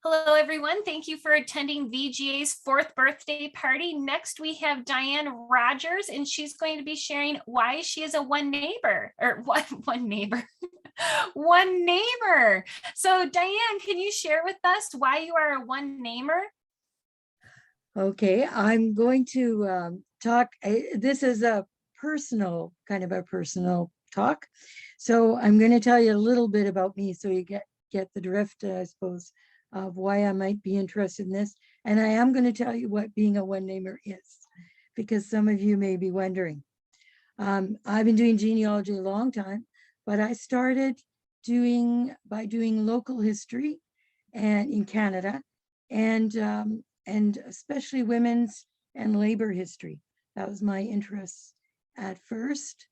Hello, everyone. Thank you for attending VGA's fourth birthday party. Next, we have Diane Rogers, and she's going to be sharing why she is a one neighbor. One neighbor. So Diane, can you share with us why you are a one neighbor? Okay, I'm going to talk. This is a personal, kind of a personal talk. So I'm going to tell you a little bit about me so you get the drift, I suppose, of why I might be interested in this. And I am going to tell you what being a one namer is, because some of you may be wondering. I've been doing genealogy a long time, but I started by doing local history and in Canada and especially women's and labor history. That was my interest at first.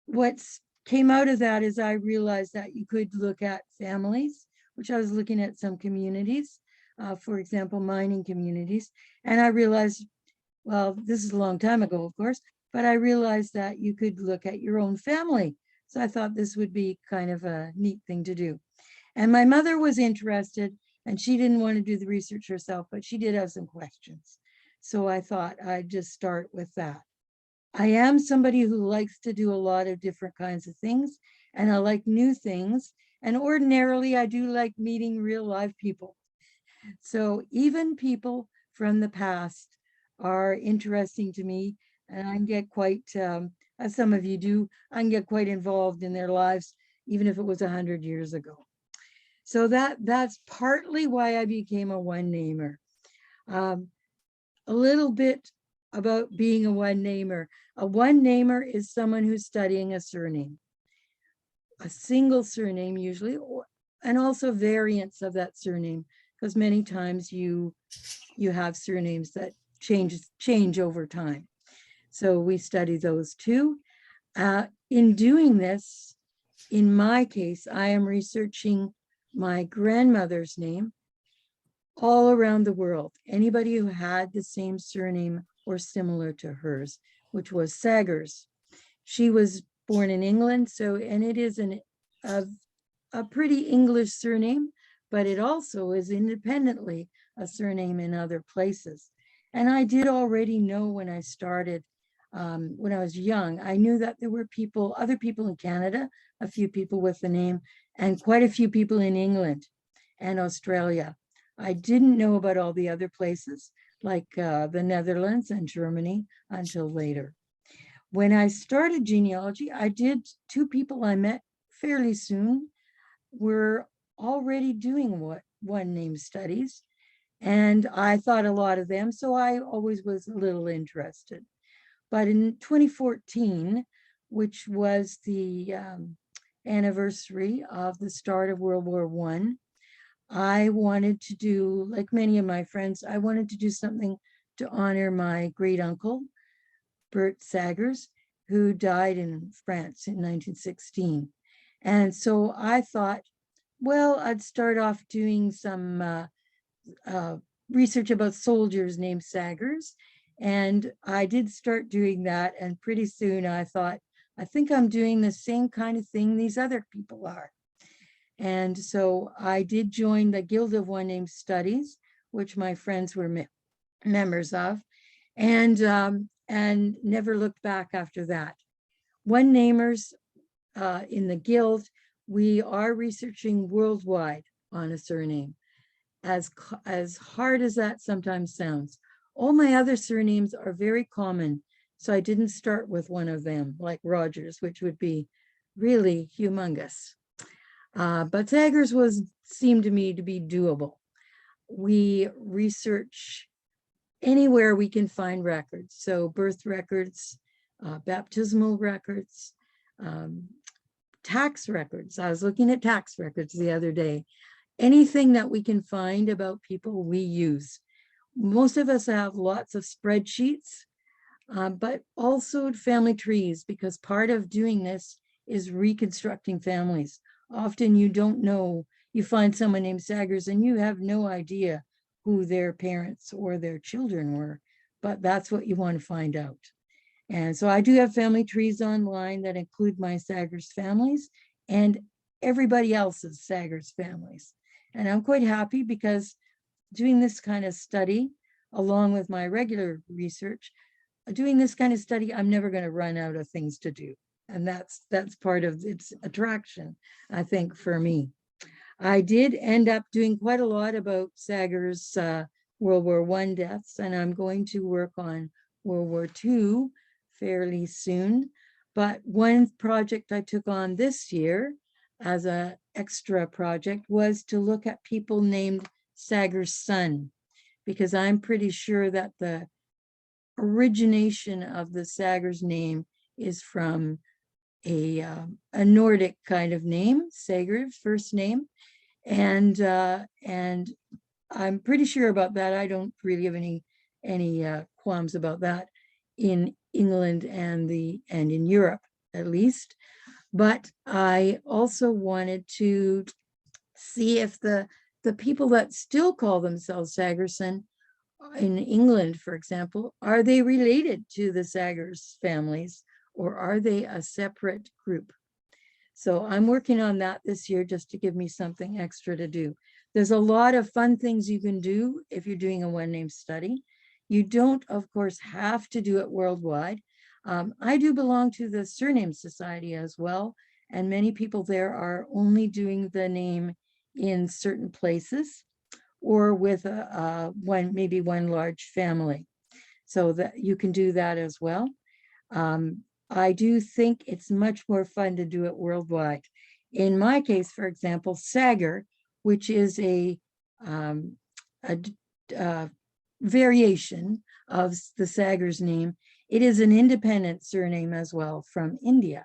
What came out of that is I realized that you could look at families, which I was looking at some communities, for example, mining communities. And I realized, well, this is a long time ago, of course, but I realized that you could look at your own family. So I thought this would be kind of a neat thing to do. And my mother was interested, and she didn't want to do the research herself, but she did have some questions. So I thought I'd just start with that. I am somebody who likes to do a lot of different kinds of things, and I like new things. And ordinarily, I do like meeting real live people. So even people from the past are interesting to me, and I can get quite, as some of you do, I can get quite involved in their lives, even if it was 100 years ago. So that's partly why I became a one namer. A little bit about being a one namer. A one namer is someone who's studying a surname, a single surname usually, and also variants of that surname, because many times you have surnames that change over time. So we study those too. In doing this, in my case, I am researching my grandmother's name all around the world. Anybody who had the same surname or similar to hers, which was Sagers. She was born in England, and it is a pretty English surname, but it also is independently a surname in other places. And I did already know when I started, when I was young, I knew that there were other people in Canada, a few people with the name, and quite a few people in England and Australia. I didn't know about all the other places, like the Netherlands and Germany, until later. When I started genealogy, two people I met fairly soon were already doing one name studies, and I thought a lot of them, so I always was a little interested. But in 2014, which was the anniversary of the start of World War I wanted to do, like many of my friends, I wanted to do something to honor my great uncle, Bert Sagers, who died in France in 1916. And so I thought, well, I'd start off doing some research about soldiers named Sagers. And I did start doing that. And pretty soon I thought, I think I'm doing the same kind of thing these other people are. And so I did join the Guild of One Name Studies, which my friends were members of, and never looked back after that. One namers in the Guild, we are researching worldwide on a surname, as hard as that sometimes sounds. All my other surnames are very common, so I didn't start with one of them, like Rogers, which would be really humongous. But Sagers seemed to me to be doable. We research anywhere we can find records. So birth records, baptismal records, tax records. I was looking at tax records the other day. Anything that we can find about people, we use. Most of us have lots of spreadsheets, but also family trees, because part of doing this is reconstructing families. Often you don't know, you find someone named Sagers and you have no idea who their parents or their children were, but that's what you want to find out. And so I do have family trees online that include my Sagers families and everybody else's Sagers families. And I'm quite happy because doing this kind of study, along with my regular research, doing this kind of study, I'm never going to run out of things to do. And that's part of its attraction, I think, for me. I did end up doing quite a lot about Sager's World War I deaths, and I'm going to work on World War II fairly soon. But one project I took on this year as an extra project was to look at people named Sager's son, because I'm pretty sure that the origination of the Sager's name is from a Nordic kind of name, Sager, first name. And I'm pretty sure about that. I don't really have any qualms about that in England and in Europe, at least. But I also wanted to see if the people that still call themselves Sagerson in England, for example, are they related to the Sagers families, or are they a separate group? So I'm working on that this year just to give me something extra to do. There's a lot of fun things you can do if you're doing a one-name study. You don't, of course, have to do it worldwide. I do belong to the Surname Society as well, and many people there are only doing the name in certain places or with maybe one large family. So that you can do that as well. I do think it's much more fun to do it worldwide. In my case, for example, Sager, which is a variation of the Sager's name, it is an independent surname as well from India.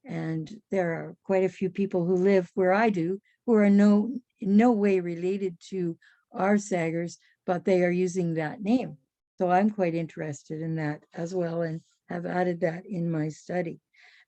And there are quite a few people who live where I do who are in no way related to our Sagers, but they are using that name. So I'm quite interested in that as well, and have added that in my study.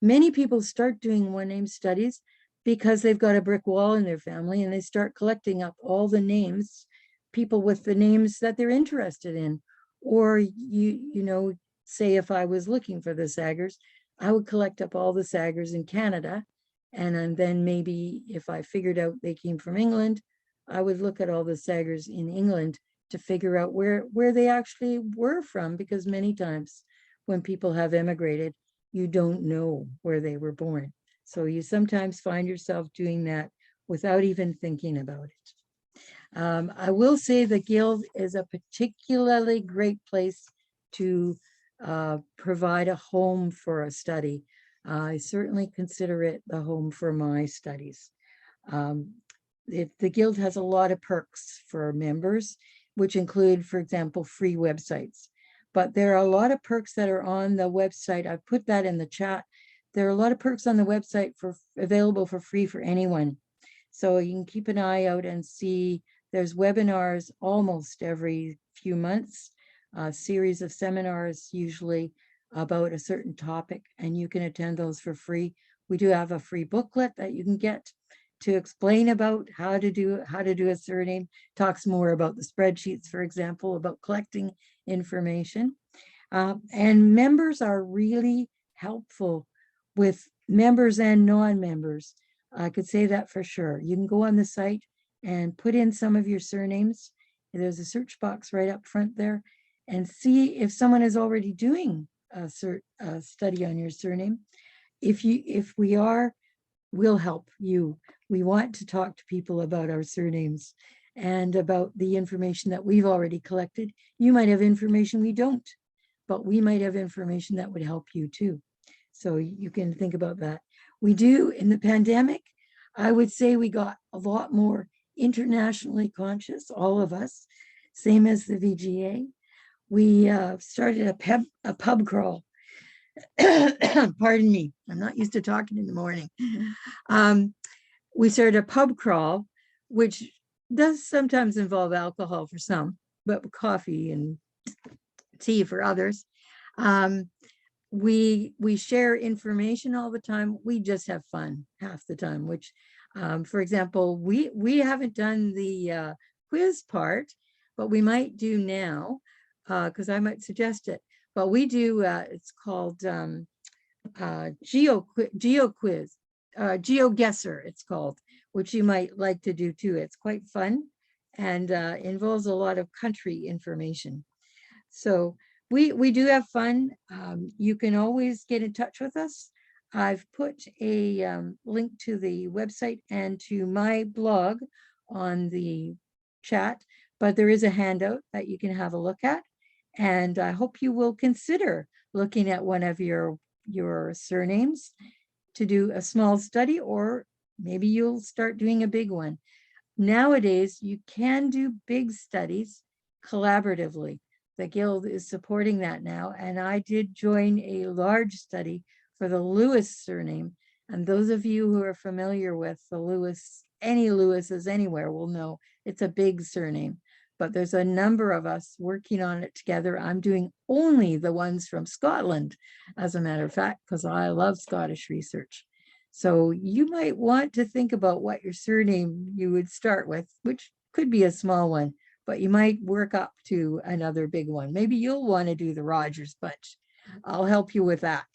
Many people start doing one-name studies because they've got a brick wall in their family and they start collecting up all the names, people with the names that they're interested in. Or you know, say if I was looking for the Sagers, I would collect up all the Sagers in Canada. And then maybe if I figured out they came from England, I would look at all the Sagers in England to figure out where they actually were from, because many times when people have emigrated, you don't know where they were born. So you sometimes find yourself doing that without even thinking about it. I will say the Guild is a particularly great place to provide a home for a study. I certainly consider it the home for my studies. The Guild has a lot of perks for members, which include, for example, free websites. But there are a lot of perks that are on the website. I've put that in the chat. There are a lot of perks on the website available for free for anyone. So you can keep an eye out and see there's webinars almost every few months, a series of seminars usually about a certain topic, and you can attend those for free. We do have a free booklet that you can get to explain about how to do a surname, talks more about the spreadsheets, for example, about collecting information. And members are really helpful with members and non-members. I could say that for sure. You can go on the site and put in some of your surnames. There's a search box right up front there, and see if someone is already doing a study on your surname. If we are, we'll help you. We want to talk to people about our surnames and about the information that we've already collected. You might have information we don't, but we might have information that would help you too. So you can think about that. We do, in the pandemic, I would say we got a lot more internationally conscious, all of us, same as the VGA. We started a pub crawl. Pardon me, I'm not used to talking in the morning. We started a pub crawl, which does sometimes involve alcohol for some, but coffee and tea for others. We share information all the time. We just have fun half the time, which, for example, we haven't done the quiz part, but we might do now, because I might suggest it. But we do, it's called GeoGuessr, it's called, which you might like to do too. It's quite fun and involves a lot of country information. So we do have fun. You can always get in touch with us. I've put a link to the website and to my blog on the chat, but there is a handout that you can have a look at. And I hope you will consider looking at one of your surnames to do a small study, or maybe you'll start doing a big one. Nowadays, you can do big studies collaboratively. The Guild is supporting that now, and I did join a large study for the Lewis surname. And those of you who are familiar with the Lewis, any Lewises anywhere will know it's a big surname. But there's a number of us working on it together. I'm doing only the ones from Scotland, as a matter of fact, because I love Scottish research. So you might want to think about what your surname you would start with, which could be a small one, but you might work up to another big one. Maybe you'll want to do the Rogers bunch. I'll help you with that.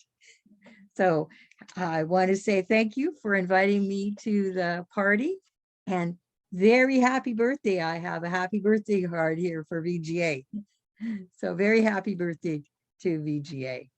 So I want to say thank you for inviting me to the party, and very happy birthday. I have a happy birthday card here for VGA. So very happy birthday to VGA.